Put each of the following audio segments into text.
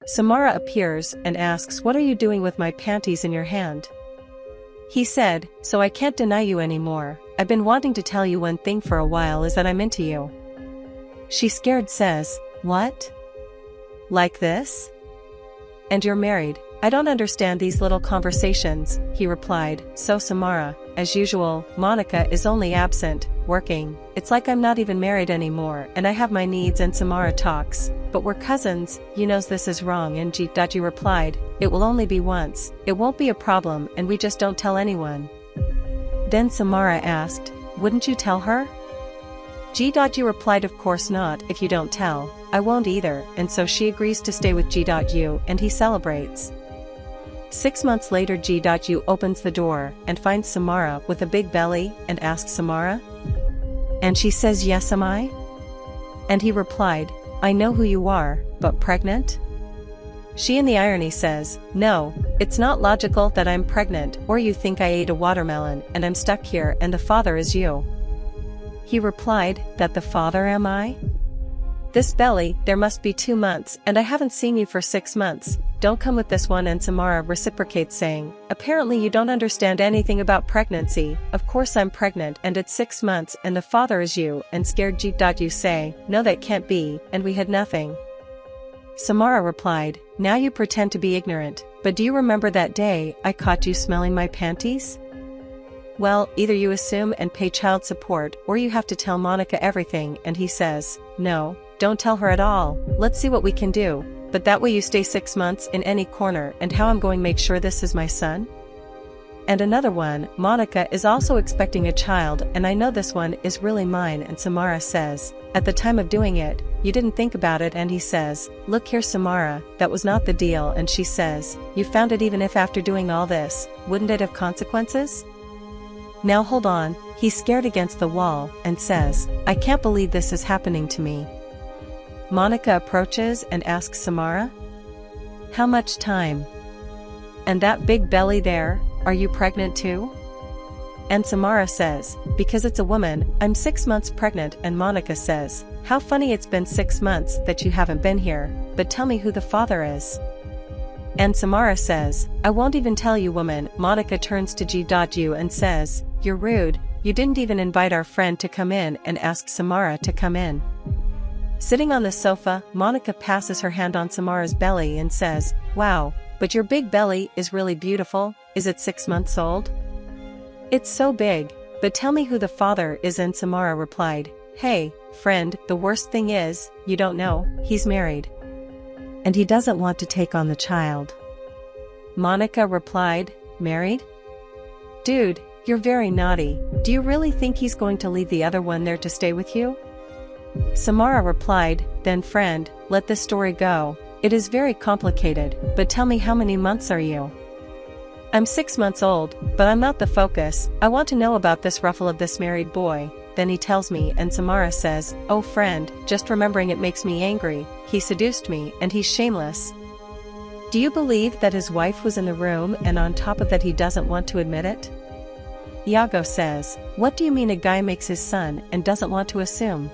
Samara appears and asks, "What are you doing with my panties in your hand?" He said, "So I can't deny you anymore. I've been wanting to tell you one thing for a while, is that I'm into you." She scared says, "What? Like this? And you're married? I don't understand these little conversations," he replied. So Samara, as usual, Monica is only absent, working. "It's like I'm not even married anymore and I have my needs," and Samara talks. "But we're cousins, you knows this is wrong," and G. replied, "It will only be once, it won't be a problem, and we just don't tell anyone." Then Samara asked, "Wouldn't you tell her?" G. replied, "Of course not, if you don't tell, I won't either," and so she agrees to stay with G. and he celebrates. 6 months later, G. opens the door and finds Samara with a big belly and asks Samara. And she says, "Yes, am I?" And he replied, "I know who you are, but pregnant?" She in the irony says, "No, it's not logical that I'm pregnant, or you think I ate a watermelon and I'm stuck here and the father is you." He replied, "That the father am I? This belly, there must be 2 months, and I haven't seen you for 6 months. Don't come with this one." And Samara reciprocates saying, "Apparently you don't understand anything about pregnancy. Of course I'm pregnant and it's 6 months and the father is you." And scared G. You say, "No, that can't be, and we had nothing." Samara replied, "Now you pretend to be ignorant, but do you remember that day I caught you smelling my panties? Well, either you assume and pay child support or you have to tell Monica everything." And he says, "No, don't tell her at all. Let's see what we can do, but that way you stay 6 months in any corner, and how I'm going to make sure this is my son?" And another one, Monica is also expecting a child, and I know this one is really mine. And Samara says, "At the time of doing it, you didn't think about it." And he says, "Look here, Samara, that was not the deal." And she says, "You found it even if after doing all this, wouldn't it have consequences?" Now hold on, he's scared against the wall and says, "I can't believe this is happening to me." Monica approaches and asks Samara, "How much time? And that big belly there, are you pregnant too?" And Samara says, "Because it's a woman, I'm 6 months pregnant." And Monica says, "How funny, it's been 6 months that you haven't been here, but tell me who the father is." And Samara says, "I won't even tell you, woman." Monica turns to G. and says, "You're rude, you didn't even invite our friend to come in," and asks Samara to come in. Sitting on the sofa, Monica passes her hand on Samara's belly and says, "Wow, but your big belly is really beautiful. Is it 6 months old?" "It's so big, but tell me who the father is." And Samara replied, "Hey, friend, the worst thing is, you don't know, he's married. And he doesn't want to take on the child." Monica replied, "Married? Dude, you're very naughty. Do you really think he's going to leave the other one there to stay with you?" Samara replied, "Then friend, let this story go. It is very complicated, but tell me, how many months are you?" "I'm 6 months old, but I'm not the focus. I want to know about this ruffle of this married boy." Then he tells me, and Samara says, "Oh friend, just remembering it makes me angry. He seduced me and he's shameless. Do you believe that his wife was in the room, and on top of that he doesn't want to admit it?" Iago says, "What do you mean a guy makes his son and doesn't want to assume?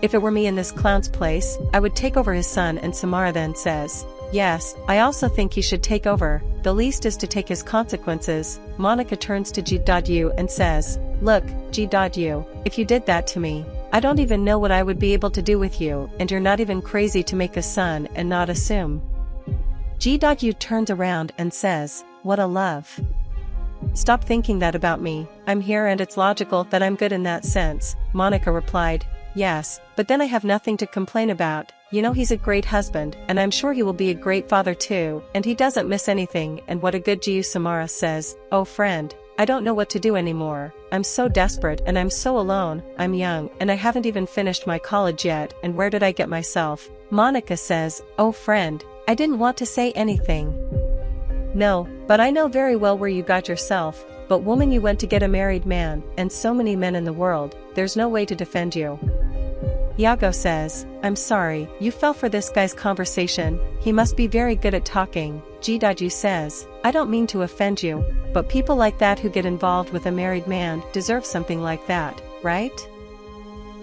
If it were me in this clown's place, I would take over his son." And Samara then says, "Yes, I also think he should take over. The least is to take his consequences." Monica turns to G. and says, "Look, G. if you did that to me, I don't even know what I would be able to do with you, and you're not even crazy to make a son and not assume." G. turns around and says, "What a love. Stop thinking that about me. I'm here and it's logical that I'm good in that sense." Monica replied, "Yes, but then I have nothing to complain about. You know, he's a great husband, and I'm sure he will be a great father too, and he doesn't miss anything, and what a good G." Samara says, "Oh friend, I don't know what to do anymore. I'm so desperate and I'm so alone. I'm young and I haven't even finished my college yet, and where did I get myself?" Monica says, "Oh friend, I didn't want to say anything. No, but I know very well where you got yourself. But woman, you went to get a married man, and so many men in the world, there's no way to defend you." Iago says, "I'm sorry, you fell for this guy's conversation. He must be very good at talking." G. says, "I don't mean to offend you, but people like that who get involved with a married man deserve something like that, right?"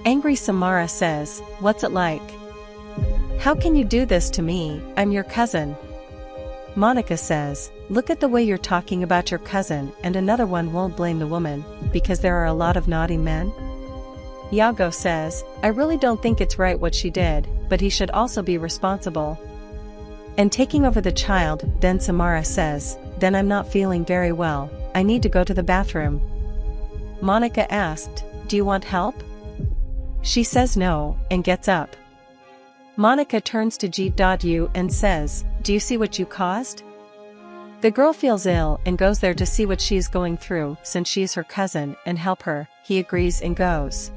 Angry Samara says, "What's it like? How can you do this to me? I'm your cousin. Monica says, look at the way you're talking about your cousin, and another one won't blame the woman, because there are a lot of naughty men. Iago says, I really don't think it's right what she did, but he should also be responsible. And taking over the child, then Samara says, then I'm not feeling very well, I need to go to the bathroom. Monica asked, do you want help? She says no, and gets up. Monica turns to Ji-U and says, do you see what you caused? The girl feels ill and goes there to see what she is going through since she is her cousin and help her. He agrees and goes.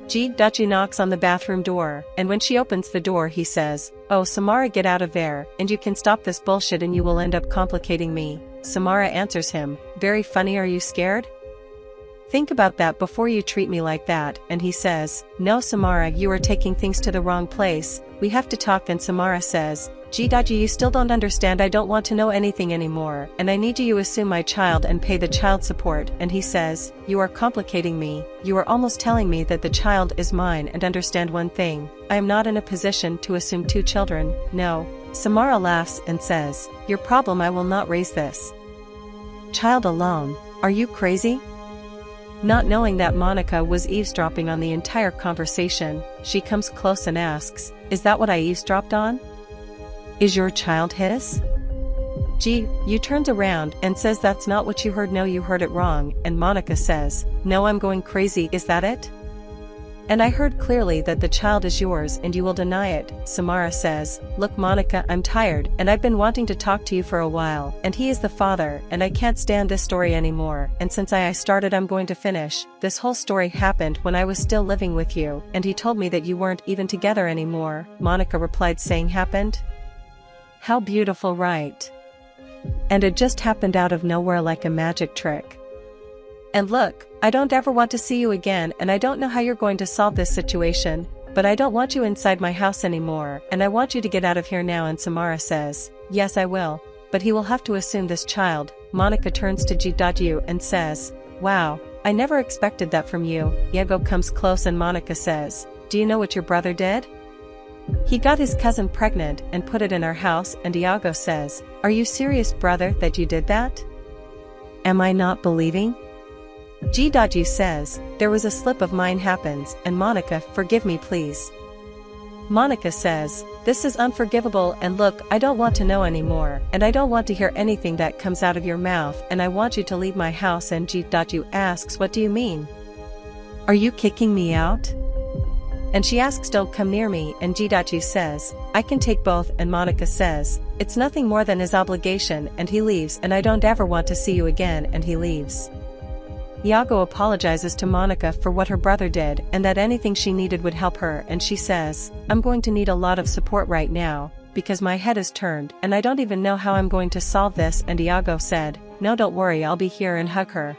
Ji-U knocks on the bathroom door, and when she opens the door he says, oh Samara, get out of there, and you can stop this bullshit and you will end up complicating me. Samara answers him, very funny, are you scared? Think about that before you treat me like that, and he says, no Samara, you are taking things to the wrong place, we have to talk. And Samara says, Ji-U, you still don't understand, I don't want to know anything anymore, and I need you to assume my child and pay the child support. And he says, you are complicating me, you are almost telling me that the child is mine, and understand one thing, I am not in a position to assume 2 children, no. Samara laughs and says, your problem, I will not raise this child alone, are you crazy? Not knowing that Monica was eavesdropping on the entire conversation, she comes close and asks, is that what I eavesdropped on? Is your child his? Ji-U turns around and says, that's not what you heard, no you heard it wrong, and Monica says, no I'm going crazy, is that it? And I heard clearly that the child is yours and you will deny it. Samara says, look Monica, I'm tired, and I've been wanting to talk to you for a while, and he is the father, and I can't stand this story anymore, and since I started I'm going to finish. This whole story happened when I was still living with you, and he told me that you weren't even together anymore. Monica replied saying, happened? How beautiful, right? And it just happened out of nowhere like a magic trick. And look, I don't ever want to see you again, and I don't know how you're going to solve this situation, but I don't want you inside my house anymore, and I want you to get out of here now. And Samara says, yes I will, but he will have to assume this child. Monica turns to Ji-U and says, wow, I never expected that from you. Iago comes close and Monica says, do you know what your brother did? He got his cousin pregnant and put it in our house. And Iago says, are you serious brother that you did that? Am I not believing? Ji-U says, there was a slip of mine happens, and Monica, forgive me please. Monica says, this is unforgivable, and look, I don't want to know anymore, and I don't want to hear anything that comes out of your mouth, and I want you to leave my house. And Ji-U asks, what do you mean? Are you kicking me out? And she asks, don't come near me. And Ji-U says, I can take both. And Monica says, it's nothing more than his obligation, and he leaves, and I don't ever want to see you again. And he leaves. Iago apologizes to Monica for what her brother did and that anything she needed would help her, and she says, I'm going to need a lot of support right now, because my head is turned and I don't even know how I'm going to solve this. And Iago said, no don't worry, I'll be here, and hug her.